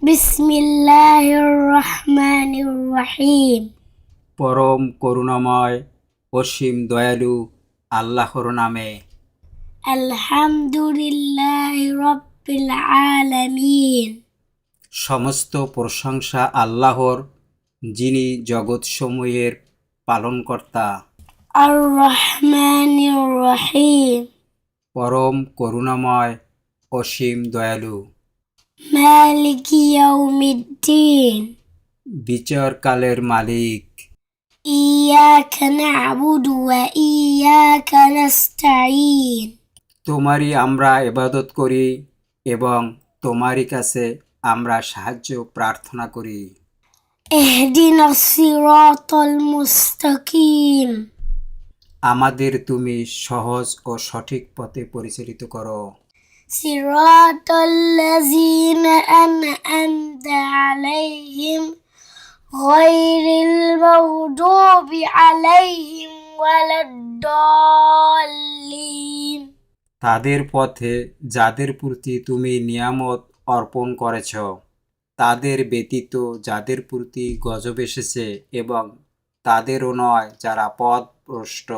বিসমিল্লাহির রহমানির রহিম। পরম করুণাময় অসীম দয়ালু আল্লাহর নামে। আলহামদুলিল্লাহি রাব্বিল আলামিন। সমস্ত প্রশংসা আল্লাহর, যিনি জগৎসমূহের পালনকর্তা। আর রহমানির রহিম। পরম করুণাময় অসীম দয়ালু। মালিকি ইয়াউমিদ্দিন। বিচারকালের মালিক। ইয়াকা না'বুদু ওয়া ইয়াকা নাস্তাঈন। তোমারই আমরা ইবাদত করি এবং তোমারই কাছে আমরা সাহায্য প্রার্থনা করি। ইহদিনাস সিরাতাল মুস্তাকিম। আমাদের তুমি সহজ ও সঠিক পথে পরিচালিত করো। সিরাতাল্লাযীনা আন'আমতা আলাইহিম গায়রিল মাগদুবি আলাইহিম ওয়ালাদ-দাল্লিন। তাদের পথে যাদের প্রতি তুমি নিয়ামত অর্পণ করেছ, তাদের ব্যতীত যাদের প্রতি গজব এসেছে, এবং তাদেরও নয় যারা পথভ্রষ্ট।